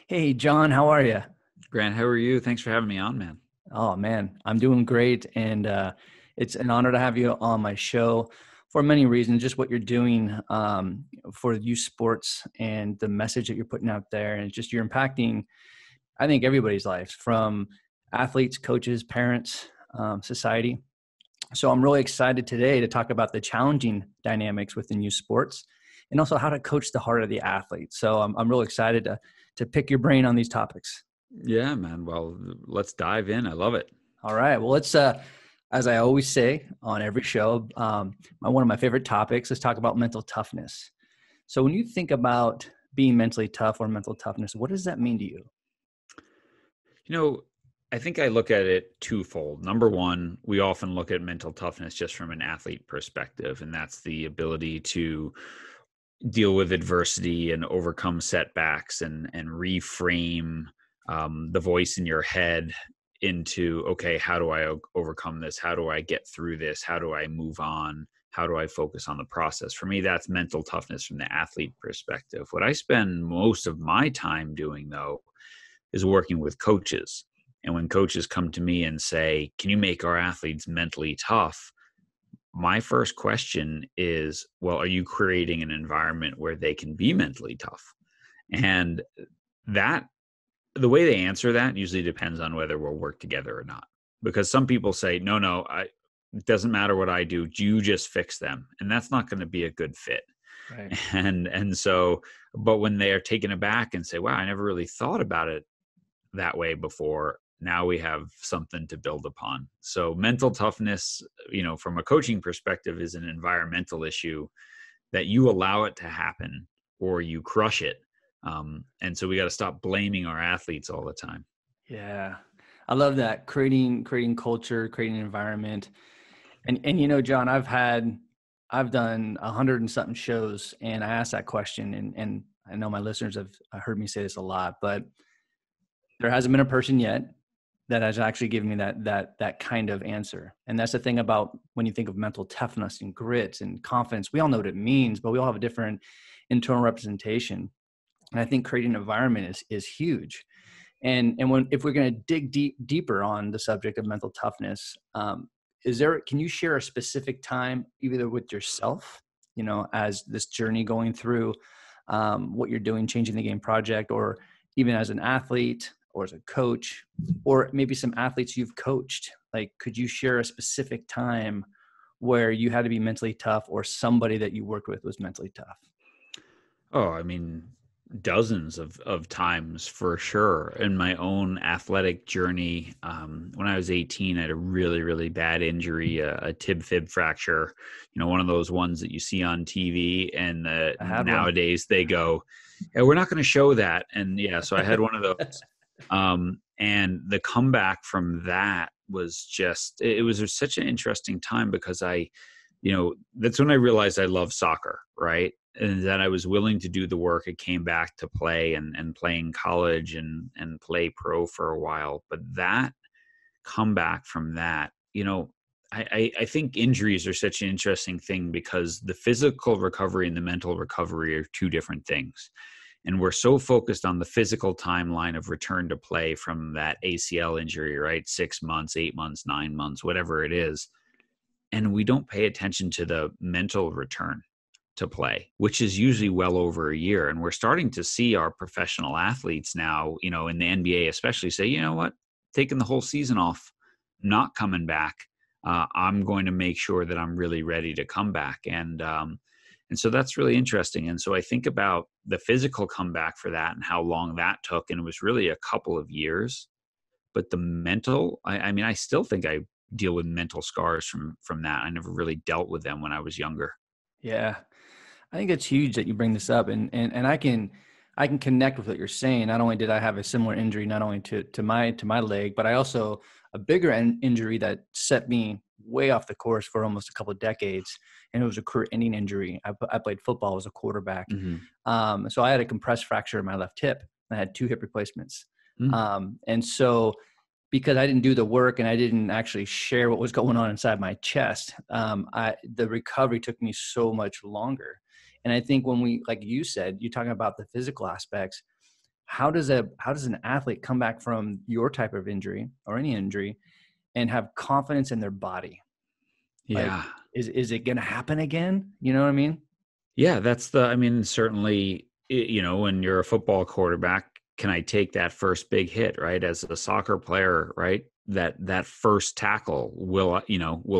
Hey, John, how are you? Grant, how are you? Thanks for having me on, man. Oh, man, I'm doing great. And it's an honor to have you on my show for many reasons. Just what you're doing for youth sports and the message that you're putting out there. And it's just you're impacting, I think, everybody's lives from athletes, coaches, parents, society. So I'm really excited today to talk about the challenging dynamics within youth sports and also how to coach the heart of the athlete. So I'm really excited to pick your brain on these topics. Yeah, man. Well, let's dive in. I love it. All right. Well, let's, as I always say on every show, one of my favorite topics is talk about mental toughness. So when you think about being mentally tough or mental toughness, what does that mean to you? You know, I think I look at it twofold. Number one, we often look at mental toughness just from an athlete perspective, and that's the ability to deal with adversity and overcome setbacks and reframe the voice in your head into, okay, how do I overcome this? How do I get through this? How do I move on? How do I focus on the process? For me, that's mental toughness from the athlete perspective. What I spend most of my time doing, though, is working with coaches. And when coaches come to me and say, can you make our athletes mentally tough? My first question is, well, are you creating an environment where they can be mentally tough? And that the way they answer that usually depends on whether we'll work together or not. Because some people say, no, it doesn't matter what I do, you just fix them. And that's not going to be a good fit. Right. And so, but when they are taken aback and say, wow, I never really thought about it that way before, now we have something to build upon. So mental toughness, from a coaching perspective, is an environmental issue that you allow it to happen or you crush it. And so we got to stop blaming our athletes all the time. Yeah. I love that. Creating culture, creating an environment. And John, I've done 100 and something shows, and I asked that question, and I know my listeners have heard me say this a lot, but there hasn't been a person yet that has actually given me that kind of answer. And that's the thing about when you think of mental toughness and grit and confidence, we all know what it means, but we all have a different internal representation. And I think creating an environment is huge. And if we're going to dig deeper on the subject of mental toughness, can you share a specific time, either with yourself, as this journey going through what you're doing, changing the game project, or even as an athlete or as a coach, or maybe some athletes you've coached? Like, could you share a specific time where you had to be mentally tough, or somebody that you worked with was mentally tough? Oh, I mean, dozens of times for sure in my own athletic journey. When I was 18, I had a really, really bad injury, a tib fib fracture, one of those ones that you see on TV. And I had one. nowadays they go, yeah, we're not going to show that. And yeah, so I had one of those. And the comeback from that was it was such an interesting time because that's when I realized I love soccer, right? And that I was willing to do the work. It came back to play and play in college and play pro for a while. But that comeback from that, I think injuries are such an interesting thing because the physical recovery and the mental recovery are two different things. And we're so focused on the physical timeline of return to play from that ACL injury, right? 6 months, 8 months, 9 months, whatever it is. And we don't pay attention to the mental return to play, which is usually well over a year. And we're starting to see our professional athletes now, in the NBA especially, say, you know what, taking the whole season off, not coming back. I'm going to make sure that I'm really ready to come back. And so that's really interesting. And so I think about the physical comeback for that and how long that took. And it was really a couple of years. But the mental, I mean, I still think I deal with mental scars from that. I never really dealt with them when I was younger. Yeah. I think it's huge that you bring this up, and I can connect with what you're saying. Not only did I have a similar injury, not only to my leg, but I also a bigger injury that set me way off the course for almost a couple of decades, and it was a career-ending injury. I played football as a quarterback, Mm-hmm. so I had a compressed fracture in my left hip. I had 2 hip replacements, Mm. and so because I didn't do the work and I didn't actually share what was going on inside my chest, the recovery took me so much longer. And I think when like you said, you're talking about the physical aspects, how does an athlete come back from your type of injury or any injury and have confidence in their body? Like, Yeah. is it going to happen again? You know what I mean? Yeah, I mean, certainly, when you're a football quarterback, can I take that first big hit, right? As a soccer player, right? That first tackle, will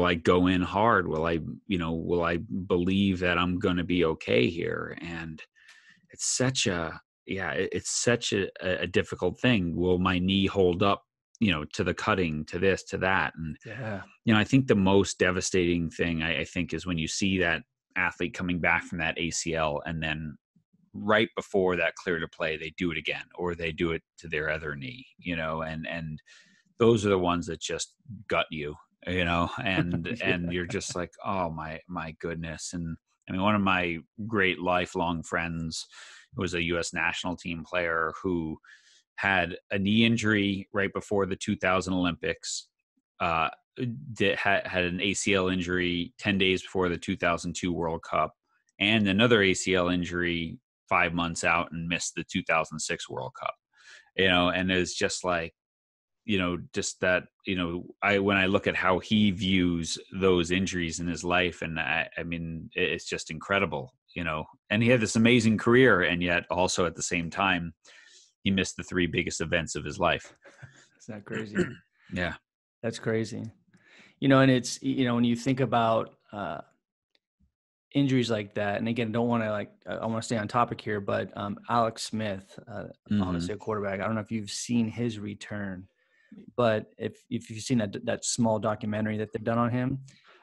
I go in hard? Will I believe that I'm going to be okay here? And it's such a, yeah, it's such a difficult thing. Will my knee hold up, to the cutting, to this, to that? And Yeah. I think the most devastating thing I think is when you see that athlete coming back from that ACL and then right before that clear to play, they do it again, or they do it to their other knee, and those are the ones that just gut you, and you're just like, oh my goodness. And I mean, one of my great lifelong friends was a US national team player who had a knee injury right before the 2000 Olympics. Had an ACL injury 10 days before the 2002 World Cup, and another ACL injury 5 months out, and missed the 2006 World Cup. And it's just like, just that, when I look at how he views those injuries in his life, and I mean, it's just incredible, and he had this amazing career, and yet also at the same time, he missed the three biggest events of his life. Is that crazy? Yeah. That's crazy. And it's, when you think about injuries like that, and again, don't want to I want to stay on topic here, but Alex Smith, Hmm. obviously a quarterback. I don't know if you've seen his return, but if you've seen that small documentary that they've done on him,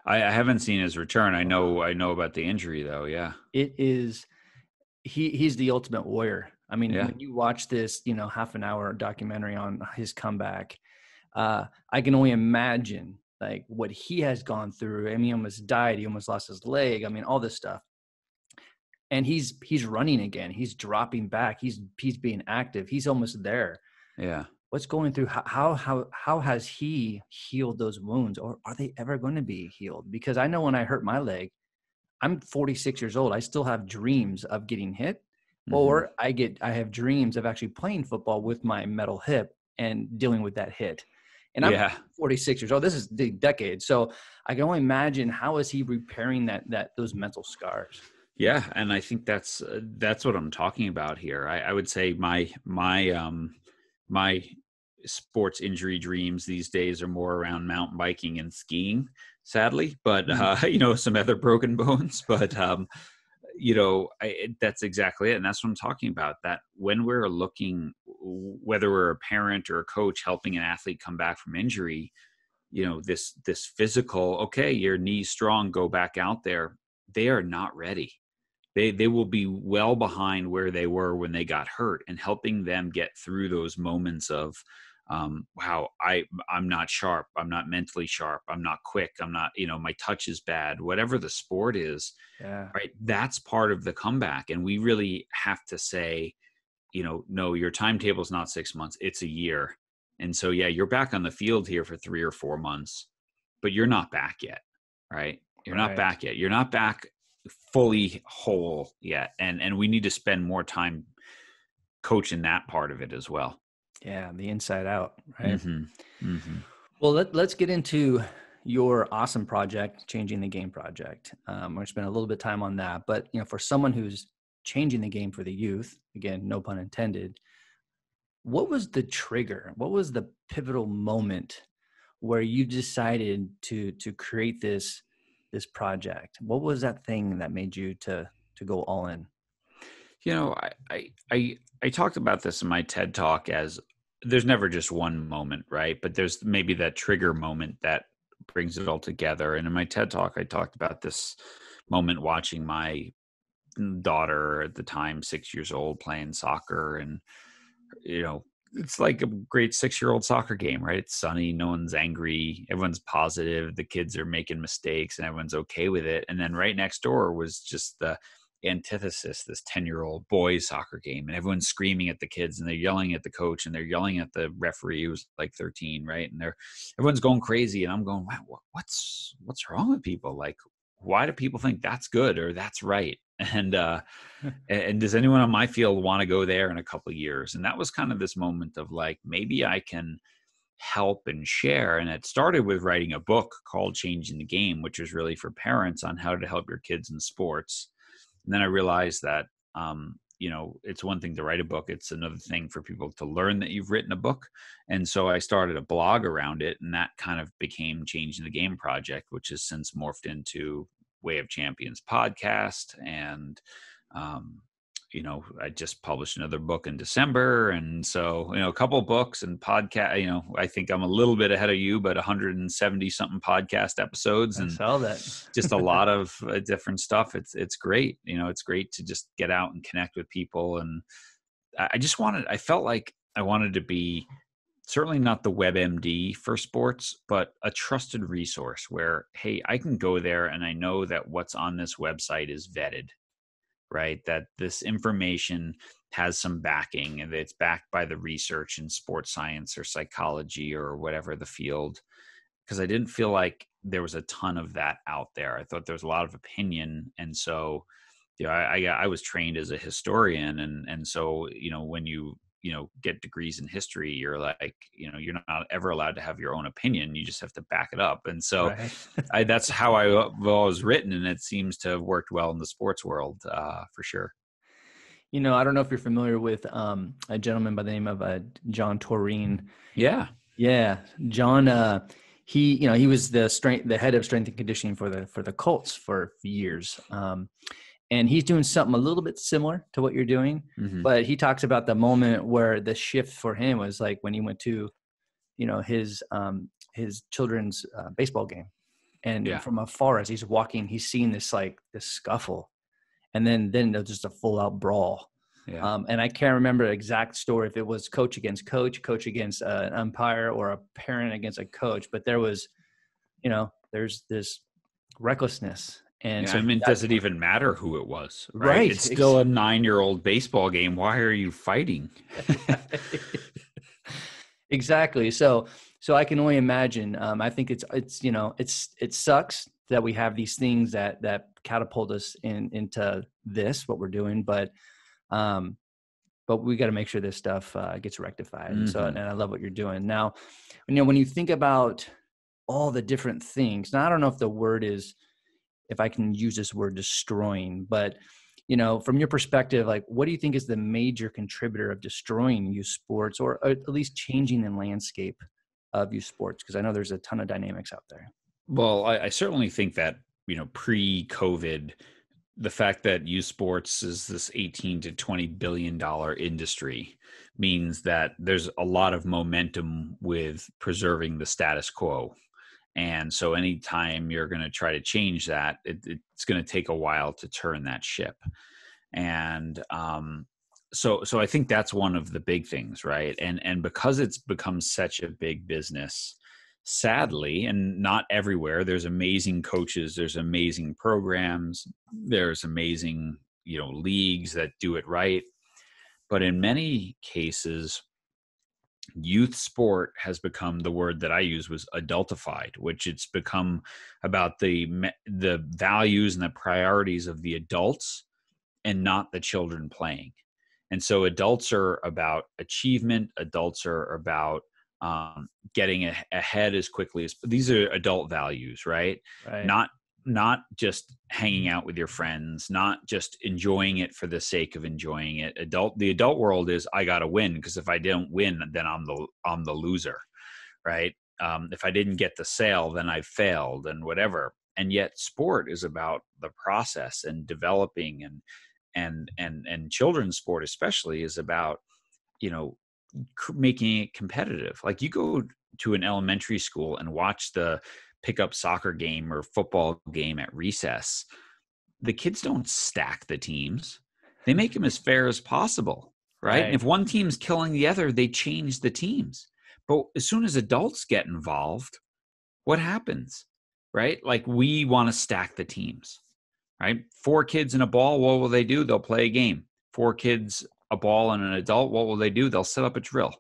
I haven't seen his return. I know about the injury though. Yeah. it is he's the ultimate warrior. I mean, Yeah. when you watch this, half an hour documentary on his comeback, I can only imagine like what he has gone through. I mean, he almost died. He almost lost his leg. I mean, all this stuff. And he's running again. He's dropping back. He's being active. He's almost there. Yeah. What's going through? How has he healed those wounds, or are they ever going to be healed? Because I know when I hurt my leg, I'm 46 years old. I still have dreams of getting hit, Hmm. or I have dreams of actually playing football with my metal hip and dealing with that hit. And I'm Yeah. 46 years old. This is the decade. So I can only imagine, how is he repairing those mental scars? Yeah. And I think that's what I'm talking about here. I would say my sports injury dreams these days are more around mountain biking and skiing, sadly, but Mm. some other broken bones, but that's exactly it. And that's what I'm talking about, that when we're looking, whether we're a parent or a coach helping an athlete come back from injury, this physical, okay, your knee's strong, go back out there. They are not ready. They will be well behind where they were when they got hurt, and helping them get through those moments of, wow, I'm not sharp, I'm not mentally sharp, I'm not quick, I'm not, my touch is bad, whatever the sport is, Yeah. right? That's part of the comeback. And we really have to say, no, your timetable is not 6 months, it's a year. And so, yeah, you're back on the field here for 3 or 4 months, but you're not back yet, right? You're not Right. back yet. You're not back fully whole yet. And we need to spend more time coaching that part of it as well. Yeah. The inside out. Right. Mm-hmm. Mm-hmm. Well, let's get into your awesome project, Changing the Game project. We're going to spend a little bit of time on that. But, for someone who's changing the game for the youth, again, no pun intended, what was the trigger? What was the pivotal moment where you decided to create this project? What was that thing that made you to go all in? I talked about this in my TED talk, as there's never just one moment, right? But there's maybe that trigger moment that brings it all together. And in my TED talk, I talked about this moment watching my daughter at the time, 6 years old, playing soccer. And, it's like a great 6-year-old soccer game, right? It's sunny, no one's angry, everyone's positive, the kids are making mistakes, and everyone's okay with it. And then right next door was just the antithesis, this 10-year-old boys soccer game, and everyone's screaming at the kids, and they're yelling at the coach, and they're yelling at the referee who's like 13, right? And everyone's going crazy, and I'm going, wow, what's wrong with people? Like, why do people think that's good or that's right? And does anyone on my field want to go there in a couple of years? And that was kind of this moment of like, maybe I can help and share. And it started with writing a book called Changing the Game, which is really for parents on how to help your kids in sports. And then I realized that, it's one thing to write a book. It's another thing for people to learn that you've written a book. And so I started a blog around it, and that kind of became Changing the Game Project, which has since morphed into Way of Champions podcast. And, I just published another book in December. And so, a couple of books and podcast, I think I'm a little bit ahead of you, but 170 something podcast episodes. I And saw that. just a lot of different stuff. It's great. It's great to just get out and connect with people. And I felt like I wanted to be certainly not the WebMD for sports, but a trusted resource where, hey, I can go there and I know that what's on this website is vetted, right? That this information has some backing and it's backed by the research in sports science or psychology or whatever the field. Because I didn't feel like there was a ton of that out there. I thought there was a lot of opinion. And so, I was trained as a historian. And so, when you get degrees in history, you're like, you're not ever allowed to have your own opinion. You just have to back it up. And so Right. that's how I've always written. And it seems to have worked well in the sports world, for sure. I don't know if you're familiar with a gentleman by the name of John Toreen. Yeah. Yeah, John. He was the head of strength and conditioning for the Colts for years. And he's doing something a little bit similar to what you're doing, Mm-hmm. but he talks about the moment where the shift for him was like when he went to, his children's baseball game, and Yeah. from afar as he's walking, he's seeing this scuffle, and then there's just a full out brawl. Yeah. And I can't remember the exact story if it was coach against coach against an umpire, or a parent against a coach, but there was, there's this recklessness. And Yeah, so I mean, does it even matter who it was, right? Right. It's still a 9-year-old baseball game. Why are you fighting? Exactly. So I can only imagine. I think it sucks that we have these things that catapult us into what we're doing, but we got to make sure this stuff gets rectified. And so, Mm-hmm. and I love what you're doing now. When you think about all the different things, now I don't know if the word is, if I can use this word, destroying, but from your perspective, like, what do you think is the major contributor of destroying youth sports, or at least changing the landscape of youth sports? Because I know there's a ton of dynamics out there. Well, I certainly think that, pre-COVID, the fact that youth sports is this $18 to $20 billion industry means that there's a lot of momentum with preserving the status quo. And so anytime you're going to try to change that, it's going to take a while to turn that ship. And so I think that's one of the big things, right? And because it's become such a big business, sadly, and not everywhere, there's amazing coaches, there's amazing programs, there's amazing, leagues that do it right. But in many cases, youth sport has become, the word that I use was adultified, which it's become about the values and the priorities of the adults and not the children playing. And so adults are about achievement. Adults are about getting ahead as quickly as, these are adult values, right? Right. Not just hanging out with your friends, not just enjoying it for the sake of enjoying it. The adult world is, I got to win, because if I don't win, then I'm the loser, right? If I didn't get the sale, then I failed, and whatever. And yet sport is about the process and developing, and children's sport especially is about, making it competitive. Like, you go to an elementary school and watch the pickup soccer game or football game at recess. The kids don't stack the teams. They make them as fair as possible, right? And if one team's killing the other, they change the teams. But as soon as adults get involved, what happens, right? Like, we want to stack the teams, right? 4 kids and a ball, what will they do? They'll play a game. 4 kids, a ball, and an adult, what will they do? They'll set up a drill,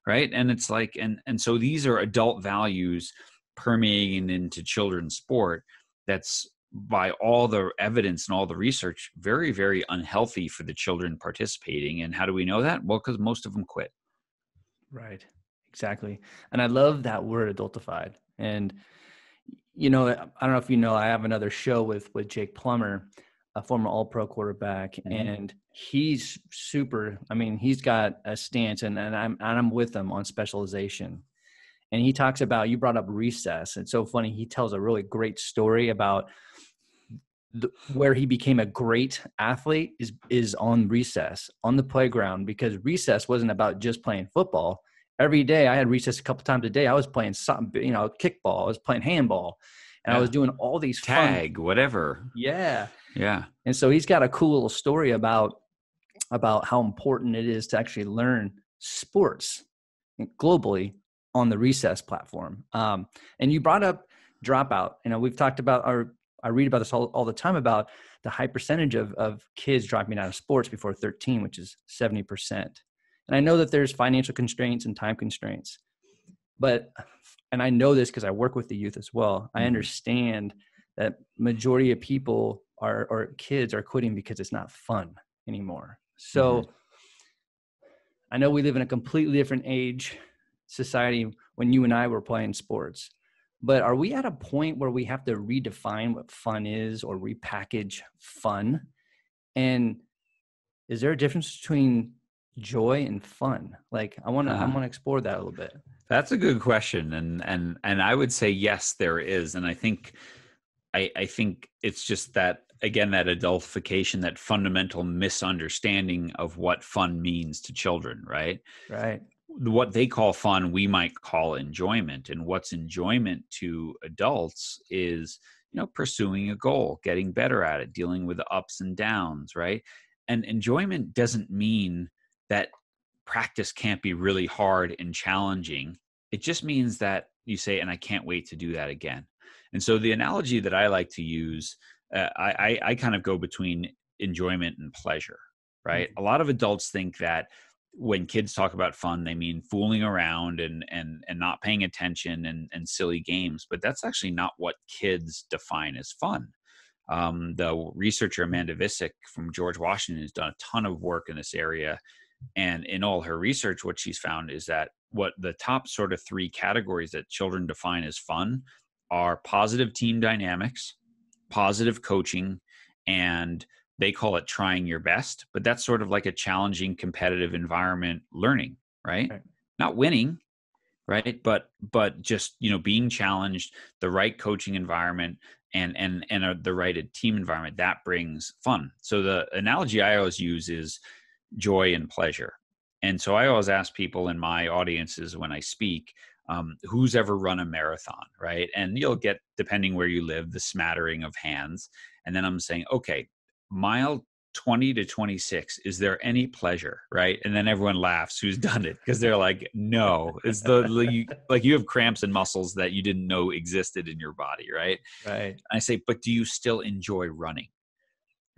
right? And it's like, and so these are adult values permeating into children's sport that's by all the evidence and all the research, very, very unhealthy for the children participating. And how do we know that? Well, because most of them quit. Right. Exactly. And I love that word adultified. And, you know, I don't know if you know, I have another show with Jake Plummer, a former all-pro quarterback, and he's super, I mean, he's got a stance and I'm with him on specialization. And he talks about, you brought up recess. It's so funny. He tells a really great story about where he became a great athlete is on recess, on the playground, because recess wasn't about just playing football. Every day I had recess a couple times a day. I was playing something, you know, kickball. I was playing handball, and I was doing all these tag, whatever. Yeah. Yeah. And so he's got a cool little story about how important it is to actually learn sports globally on the recess platform. And you brought up dropout. You know, we've talked about I read about this all the time about the high percentage of kids dropping out of sports before 13, which is 70%. And I know that there's financial constraints and time constraints, and I know this because I work with the youth as well. I understand that majority of people or kids are quitting because it's not fun anymore. So I know we live in a completely different age society when you and I were playing sports, but are we at a point where we have to redefine what fun is or repackage fun? And is there a difference between joy and fun? Like I want to explore that a little bit. That's a good question. And I would say, yes, there is. And I think it's just that, again, that adultification, that fundamental misunderstanding of what fun means to children, right? Right. What they call fun, we might call enjoyment. And what's enjoyment to adults is, you know, pursuing a goal, getting better at it, dealing with the ups and downs, right? And enjoyment doesn't mean that practice can't be really hard and challenging. It just means that you say, and I can't wait to do that again. And so the analogy that I like to use, I kind of go between enjoyment and pleasure, right? A lot of adults think that when kids talk about fun, they mean fooling around and not paying attention and silly games, but that's actually not what kids define as fun. The researcher Amanda Visick from George Washington has done a ton of work in this area. And in all her research, what she's found is that what the top sort of three categories that children define as fun are positive team dynamics, positive coaching, and they call it trying your best. But that's sort of like a challenging, competitive environment learning, right? Not winning, right? But just, you know, being challenged, the right coaching environment, and the right team environment, that brings fun. So the analogy I always use is joy and pleasure. And so I always ask people in my audiences when I speak, who's ever run a marathon, right? And you'll get, depending where you live, the smattering of hands. And then I'm saying, okay, mile 20 to 26, is there any pleasure, right? And then everyone laughs who's done it, because they're like, no, it's like you have cramps and muscles that you didn't know existed in your body, right? Right. And I say, but do you still enjoy running,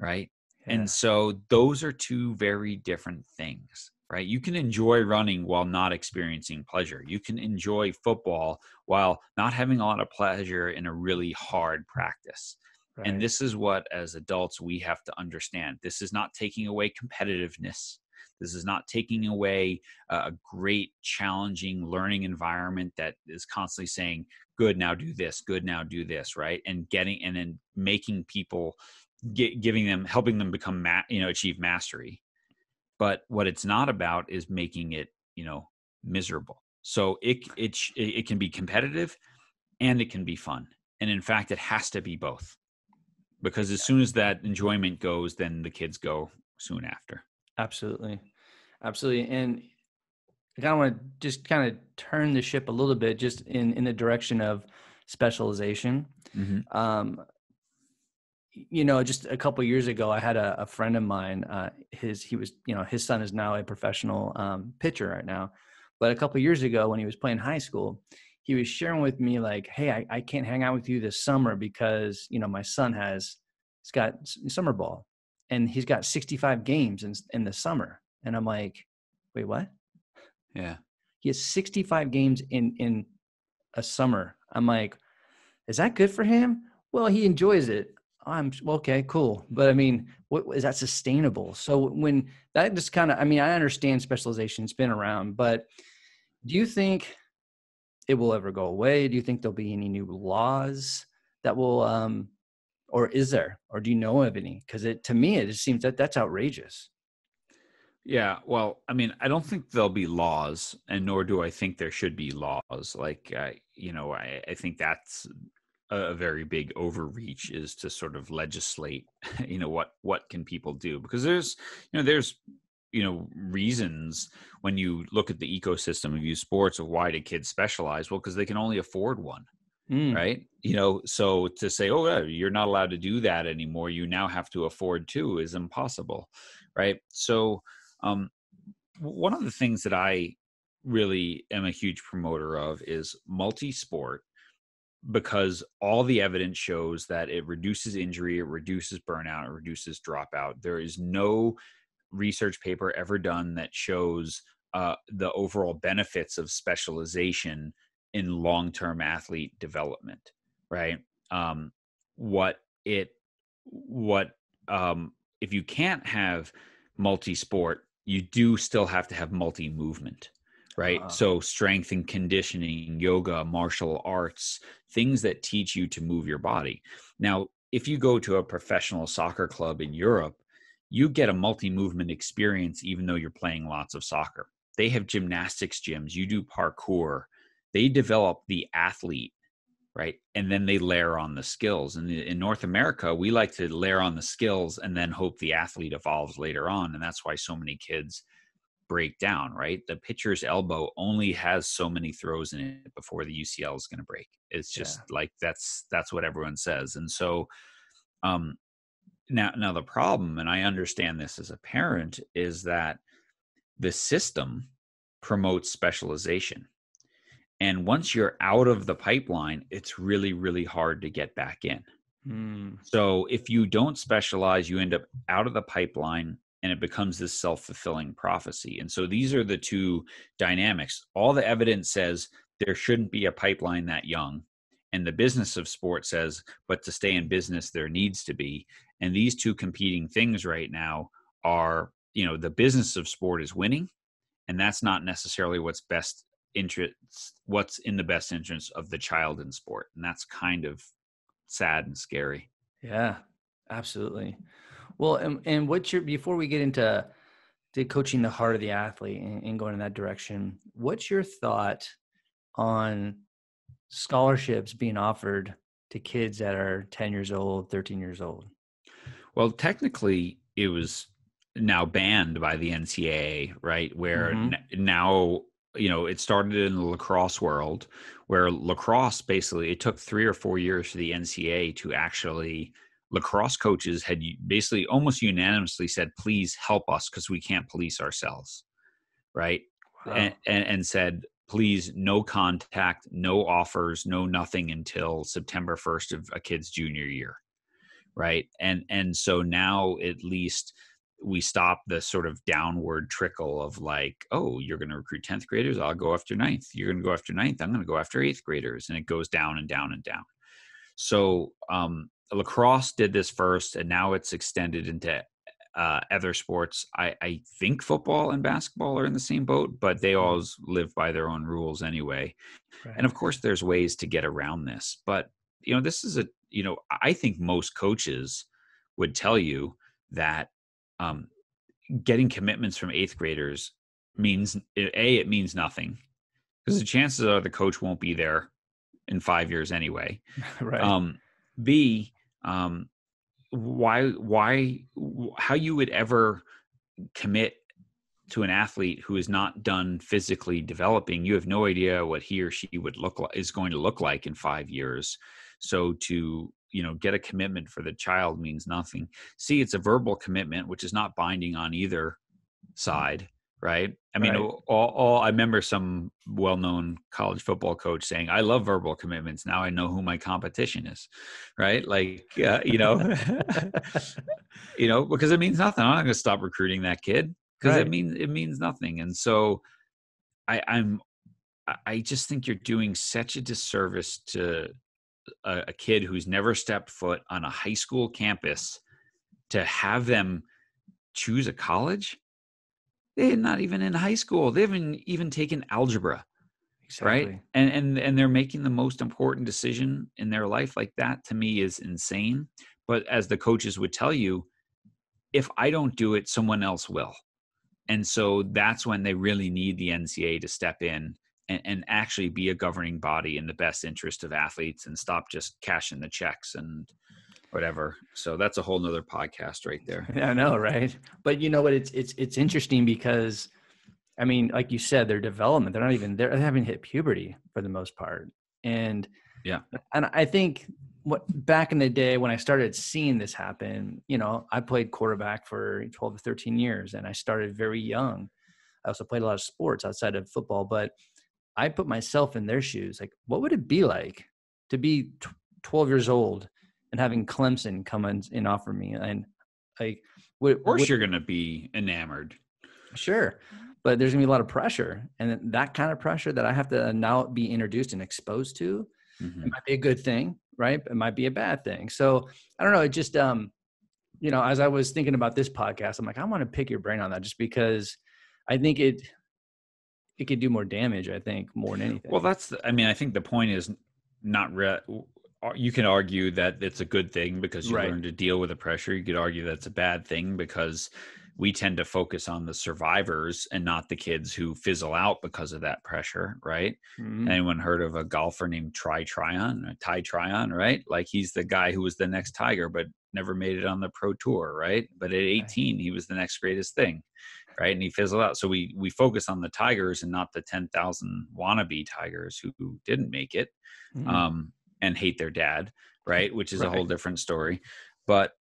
right? Yeah. And so those are two very different things, right? You can enjoy running while not experiencing pleasure. You can enjoy football while not having a lot of pleasure in a really hard practice. Right. And this is what, as adults, we have to understand. This is not taking away competitiveness. This is not taking away a great, challenging learning environment that is constantly saying, good, now do this, good, now do this, right? And then making people, helping them become, achieve mastery. But what it's not about is making it, miserable. So it can be competitive and it can be fun. And in fact, it has to be both, because as soon as that enjoyment goes, then the kids go soon after. Absolutely. Absolutely. And I kind of want to just kind of turn the ship a little bit just in the direction of specialization. Mm-hmm. Just a couple of years ago, I had a friend of mine, his son is now a professional pitcher right now. But a couple of years ago when he was playing high school, he was sharing with me like, hey, I can't hang out with you this summer because, my son he's got summer ball and he's got 65 games in the summer. And I'm like, wait, what? Yeah. He has 65 games in a summer. I'm like, is that good for him? Well, he enjoys it. well, okay, cool. But I mean, what is that sustainable? So when that just kind of, I mean, I understand specialization, it's been around, but do you think it will ever go away? Do you think there'll be any new laws that will, or is there, or do you know of any? Because to me, it just seems that that's outrageous. Yeah, well, I mean, I don't think there'll be laws, and nor do I think there should be laws. Like, I think that's a very big overreach, is to sort of legislate, what can people do? Because there's reasons when you look at the ecosystem of youth sports of why do kids specialize? Well, because they can only afford one. Mm, Right. So to say, oh, yeah, you're not allowed to do that anymore, you now have to afford two, is impossible. Right. So, um, one of the things that I really am a huge promoter of is multi-sport, because all the evidence shows that it reduces injury, it reduces burnout, it reduces dropout. There is no research paper ever done that shows the overall benefits of specialization in long-term athlete development, right? Um, what it what If you can't have multi-sport, you do still have to have multi-movement, right? uh, So strength and conditioning, yoga, martial arts, things that teach you to move your body. Now, if you go to a professional soccer club in Europe, you get a multi-movement experience even though you're playing lots of soccer. They have gymnastics gyms, you do parkour. They develop the athlete, right? And then they layer on the skills. And in North America, we like to layer on the skills and then hope the athlete evolves later on. And that's why so many kids break down, right? The pitcher's elbow only has so many throws in it before the UCL is going to break. It's yeah. just like that's what everyone says. And so um now the problem, and I understand this as a parent, is that the system promotes specialization. And once you're out of the pipeline, it's really, really hard to get back in. Mm, So if you don't specialize, you end up out of the pipeline and it becomes this self-fulfilling prophecy. And so these are the two dynamics. All the evidence says there shouldn't be a pipeline that young. And the business of sport says, but to stay in business, there needs to be. And these two competing things right now are, the business of sport is winning, and that's not necessarily what's in the best interest of the child in sport. And that's kind of sad and scary. yeah, absolutely. Well, and what's your, before we get into coaching the heart of the athlete and going in that direction, what's your thought on scholarships being offered to kids that are 10 years old, 13 years old? Well, technically, it was now banned by the NCAA, right? Where Mm-hmm. now, it started in the lacrosse world, where lacrosse basically, it took 3 or 4 years for the NCAA to actually, lacrosse coaches had basically almost unanimously said, please help us because we can't police ourselves, right? Wow. And said, please, no contact, no offers, no nothing until September 1st of a kid's junior year, right? And so now at least we stop the sort of downward trickle of like, oh, you're going to recruit 10th graders, I'll go after ninth. You're going to go after ninth, I'm going to go after eighth graders. And it goes down and down and down. So lacrosse did this first, and now it's extended into other sports. I think football and basketball are in the same boat, but they Mm, always live by their own rules anyway. And right. of course, there's ways to get around this. But, this is I think most coaches would tell you that um, getting commitments from eighth graders means, it means nothing, because the chances are the coach won't be there in 5 years anyway. Right. Um, B, um, how you would ever commit to an athlete who is not done physically developing, you have no idea what he or she is going to look like in 5 years. So to, get a commitment for the child means nothing. See, it's a verbal commitment, which is not binding on either side, right? I mean, Right. all I remember some well-known college football coach saying, "I love verbal commitments. Now I know who my competition is," right? Like, because it means nothing. I'm not going to stop recruiting that kid because it Right. means nothing. And so I, I'm I just think you're doing such a disservice to a kid who's never stepped foot on a high school campus to have them choose a college. They're not even in high school. They haven't even taken algebra. Right. Exactly. And they're making the most important decision in their life. Like, that to me is insane. But as the coaches would tell you, if I don't do it, someone else will. And so that's when they really need the NCAA to step in and actually be a governing body in the best interest of athletes and stop just cashing the checks and whatever. So that's a whole nother podcast right there. I know, right? But you know what? It's interesting because, I mean, like you said, their development, they're not even there. They haven't hit puberty for the most part. And Yeah. I think what back in the day when I started seeing this happen, you know, I played quarterback for 12 to 13 years and I started very young. I also played a lot of sports outside of football, but I put myself in their shoes. Like, what would it be like to be 12 years old and having Clemson come in and offer me? And like, Of course you're going to be enamored. sure, but there's gonna be a lot of pressure, and that kind of pressure that I have to now be introduced and exposed to, it might be a good thing, right? It might be a bad thing. So I don't know. It just, you know, as I was thinking about this podcast, I'm like, I want to pick your brain on that, just because I think it could do more damage. I think more than anything. Well, I mean, I think the point is not you can argue that it's a good thing because you Right. learn to deal with the pressure. You could argue that's a bad thing because we tend to focus on the survivors and not the kids who fizzle out because of that pressure, right? Mhm. Anyone heard of a golfer named Ty Tryon, right? Like, he's the guy who was the next Tiger, but never made it on the pro tour, right? But at 18, he was the next greatest thing, right? And he fizzled out. So we focus on the Tigers and not the 10,000 wannabe Tigers who didn't make it, Mhm. and hate their dad, right? Which is a whole Right. different story. But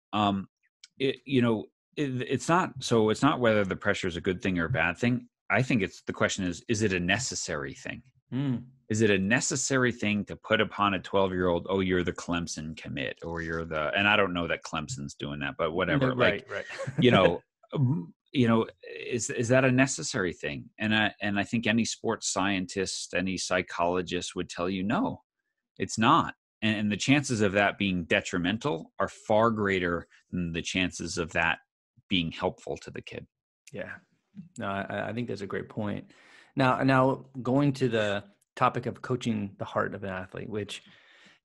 you know, it's not whether the pressure is a good thing or a bad thing. I think the question is it a necessary thing? Mm. Is it a necessary thing to put upon a 12-year-old, oh, you're the Clemson commit, or and I don't know that Clemson's doing that, but whatever. Right. Like, Right. you know, is that a necessary thing? And I think any sports scientist, any psychologist would tell you, no, it's not. And the chances of that being detrimental are far greater than the chances of that being helpful to the kid. Yeah. No, I think that's a great point. Now going to the topic of coaching the heart of an athlete, which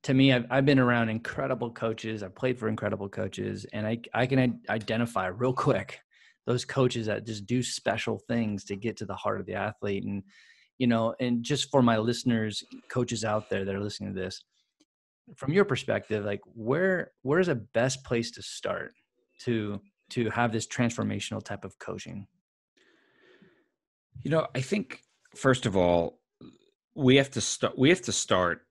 to me, I've been around incredible coaches. I've played for incredible coaches, and I can identify real quick those coaches that just do special things to get to the heart of the athlete. And, you know, and just for my listeners, coaches out there that are listening to this, from your perspective, like where's a best place to start to have this transformational type of coaching? I think, first of all, we have to start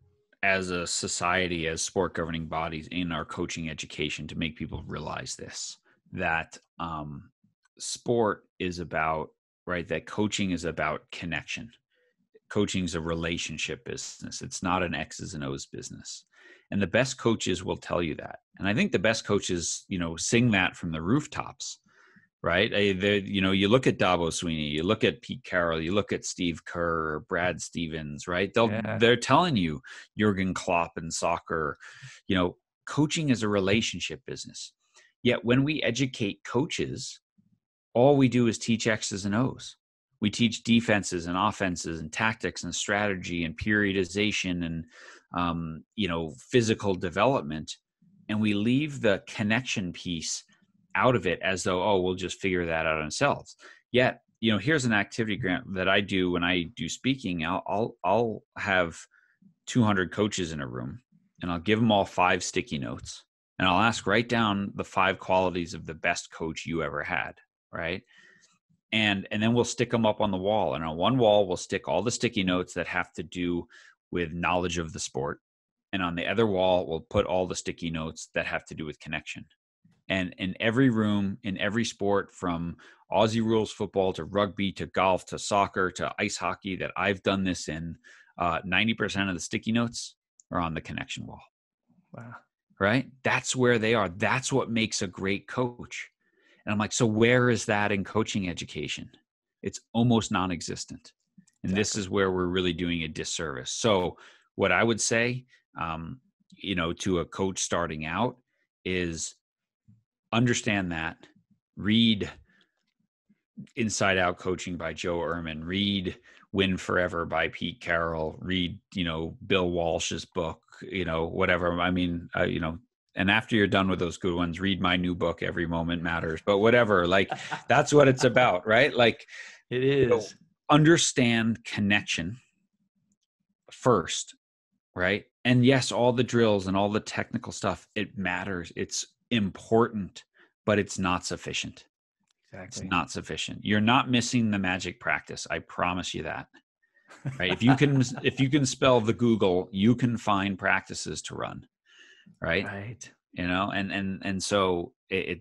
as a society, as sport governing bodies, in our coaching education to make people realize this, that sport is about, right, that coaching is about connection. Coaching is a relationship business. It's not an X's and O's business. And the best coaches will tell you that. And I think the best coaches, sing that from the rooftops, right? You look at Dabo Sweeney, you look at Pete Carroll, you look at Steve Kerr, or Brad Stevens, right? Yeah. They're telling you Jurgen Klopp in soccer, coaching is a relationship business. Yet when we educate coaches, all we do is teach X's and O's. We teach defenses and offenses and tactics and strategy and periodization and physical development, and we leave the connection piece out of it as though, oh, we'll just figure that out ourselves. Yet, here's an activity grant that I do when I do speaking. I'll have 200 coaches in a room, and I'll give them all 5 sticky notes, and I'll ask, write down the 5 qualities of the best coach you ever had, right? And then we'll stick them up on the wall. And on one wall, we'll stick all the sticky notes that have to do with knowledge of the sport. And on the other wall, we'll put all the sticky notes that have to do with connection. And in every room, in every sport, from Aussie rules football to rugby to golf to soccer to ice hockey that I've done this in, 90% of the sticky notes are on the connection wall. Wow. Right? That's where they are. That's what makes a great coach. And I'm like, so where is that in coaching education? It's almost non-existent. And This is where we're really doing a disservice. So what I would say, to a coach starting out is understand that, read Inside Out Coaching by Joe Ehrman, read Win Forever by Pete Carroll, read, Bill Walsh's book, whatever. I mean, and after you're done with those good ones, read my new book, Every Moment Matters, but whatever, like that's what it's about, right? Like it is. Understand connection first, right? And yes, all the drills and all the technical stuff, it matters. It's important, but it's not sufficient. Exactly. It's not sufficient. You're not missing the magic practice. I promise you that. Right? If you can spell the Google, you can find practices to run. Right. Right. And so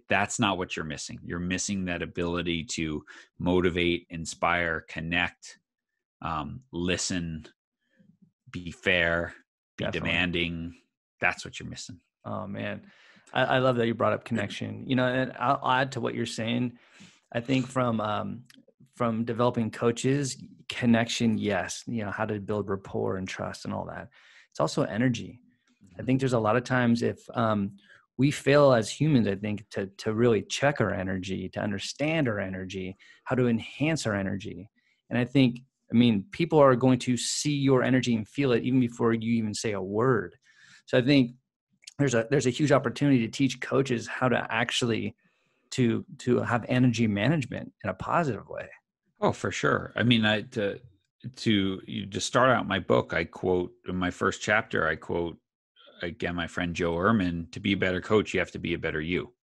that's not what you're missing. You're missing that ability to motivate, inspire, connect, listen, be fair, be Definitely. demanding. That's what you're missing. Oh man. I love that you brought up connection, and I'll add to what you're saying. I think from developing coaches, connection, yes, how to build rapport and trust and all that. It's also energy. I think there's a lot of times if we fail as humans, I think to really check our energy, to understand our energy, how to enhance our energy. And I mean, people are going to see your energy and feel it even before you even say a word. So I think there's a huge opportunity to teach coaches how to actually to have energy management in a positive way. Oh, for sure. I mean, to start out my book, I quote in my first chapter, again, my friend Joe Ehrman, to be a better coach, you have to be a better you.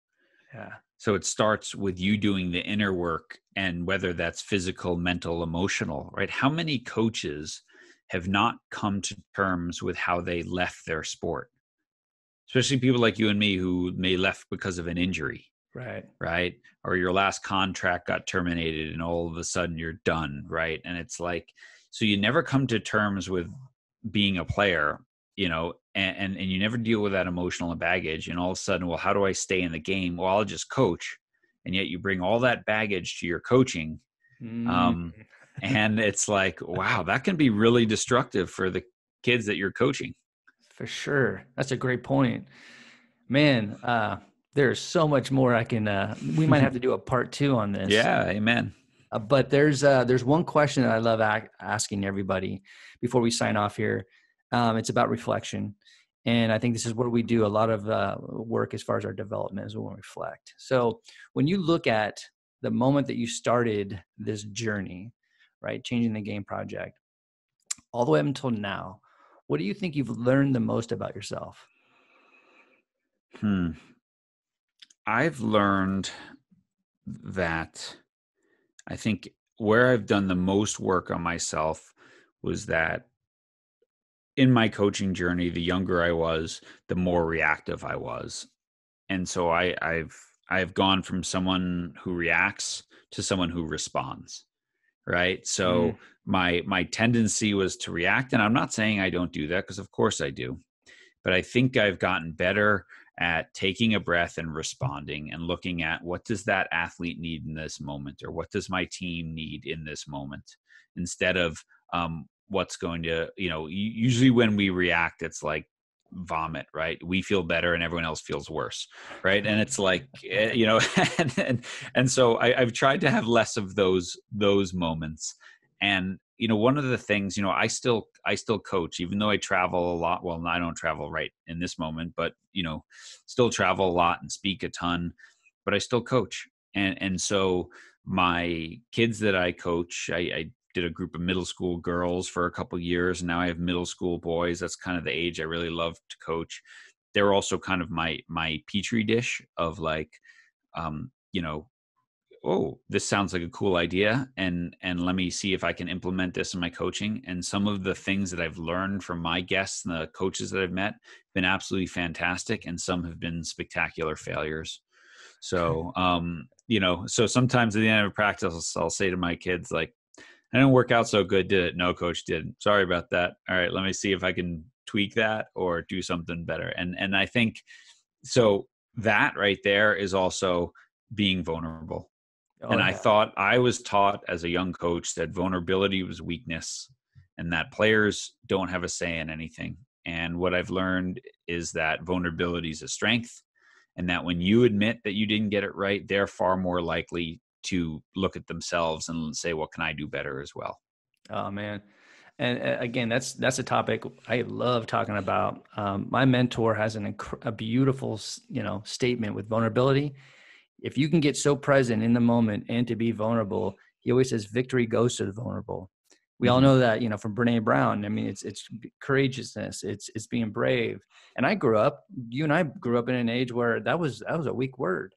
Yeah. So it starts with you doing the inner work, and whether that's physical, mental, emotional, right? How many coaches have not come to terms with how they left their sport? Especially people like you and me who may left because of an injury. Right. Or your last contract got terminated and all of a sudden you're done. Right. And it's like, so you never come to terms with being a player, and you never deal with that emotional baggage. And all of a sudden, well, how do I stay in the game? Well, I'll just coach. And yet you bring all that baggage to your coaching. And it's like, wow, that can be really destructive for the kids that you're coaching. For sure. That's a great point, man. There's so much more I can, we might have to do a part 2 on this. Yeah. Amen. But there's one question that I love asking everybody before we sign off here. It's about reflection. And I think this is where we do a lot of work as far as our development is when we reflect. So when you look at the moment that you started this journey, right, Changing the Game project, all the way up until now, what do you think you've learned the most about yourself? I've learned that I think where I've done the most work on myself was that in my coaching journey, the younger I was, the more reactive I was. And so I've gone from someone who reacts to someone who responds. Right. So my tendency was to react. And I'm not saying I don't do that, because of course I do. But I think I've gotten better at taking a breath and responding and looking at what does that athlete need in this moment, or what does my team need in this moment, instead of what's going to, usually when we react, it's like vomit, right? We feel better and everyone else feels worse, right? And it's like, and so I've tried to have less of those moments. And one of the things, I still coach, even though I travel a lot. Well, I don't travel right in this moment, but still travel a lot and speak a ton, but I still coach. And so my kids that I coach, I did a group of middle school girls for a couple of years, and now I have middle school boys. That's kind of the age I really love to coach. They're also kind of my petri dish of like, oh, this sounds like a cool idea, and let me see if I can implement this in my coaching. And some of the things that I've learned from my guests and the coaches that I've met have been absolutely fantastic, and some have been spectacular failures. So, so sometimes at the end of a practice, I'll say to my kids, like, I didn't work out so good, did it? No, coach did. Sorry about that. All right, let me see if I can tweak that or do something better. And I think so that right there is also being vulnerable. And I thought I was taught as a young coach that vulnerability was weakness and that players don't have a say in anything. And what I've learned is that vulnerability is a strength, and that when you admit that you didn't get it right, they're far more likely to look at themselves and say, "What can I do better as well?" Oh man. And again, that's a topic I love talking about. My mentor has a beautiful, statement with vulnerability. If you can get so present in the moment and to be vulnerable, he always says victory goes to the vulnerable. We all Mhm. know that, from Brene Brown. I mean, it's courageousness, it's being brave. And you and I grew up in an age where that was a weak word.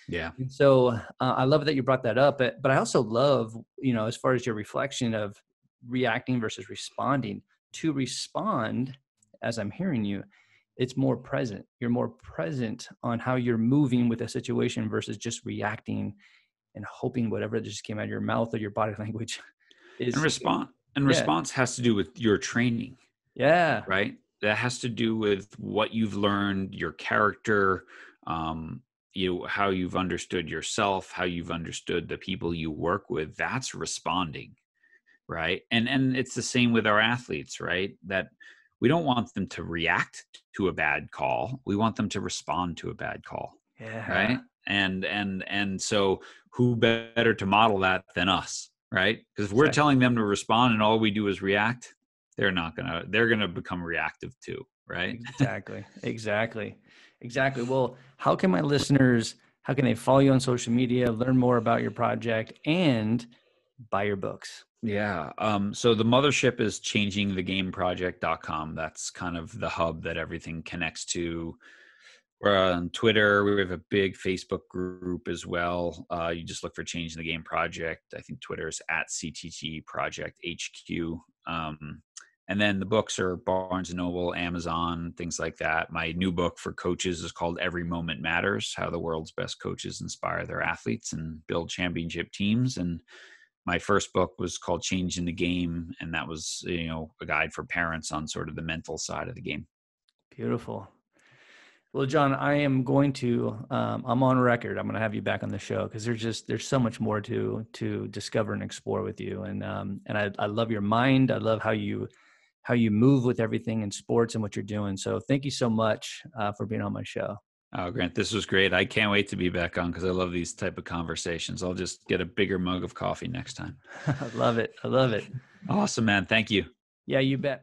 Yeah. And so I love that you brought that up, but I also love, as far as your reflection of reacting versus responding. To respond, as I'm hearing you, it's more present. You're more present on how you're moving with a situation versus just reacting and hoping whatever just came out of your mouth or your body language And is, yeah, response has to do with your training, yeah, right? That has to do with what you've learned, your character, um, how you've understood yourself, how you've understood the people you work with. That's responding, right? And it's the same with our athletes, right? That we don't want them to react to a bad call. We want them to respond to a bad call, yeah, right? And so who better to model that than us, right? Because if we're exactly. telling them to respond and all we do is react, they're gonna become reactive too, right? Exactly. Exactly. Exactly. Well, how can they follow you on social media, learn more about your project, and buy your books? Yeah. So the mothership is changingthegameproject.com. That's kind of the hub that everything connects to. We're on Twitter. We have a big Facebook group as well. You just look for Changing the Game Project. I think Twitter is at ctgprojecthq. And then the books are Barnes and Noble, Amazon, things like that. My new book for coaches is called Every Moment Matters: How the World's Best Coaches Inspire Their Athletes and Build Championship Teams. And my first book was called Changing the Game, and that was, a guide for parents on sort of the mental side of the game. Beautiful. Well, John, I am going to, I'm on record. I'm going to have you back on the show because there's so much more to discover and explore with you. And I love your mind. I love how you move with everything in sports and what you're doing. So thank you so much for being on my show. Oh, Grant, this was great. I can't wait to be back on because I love these type of conversations. I'll just get a bigger mug of coffee next time. I love it. I love it. Awesome, man. Thank you. Yeah, you bet.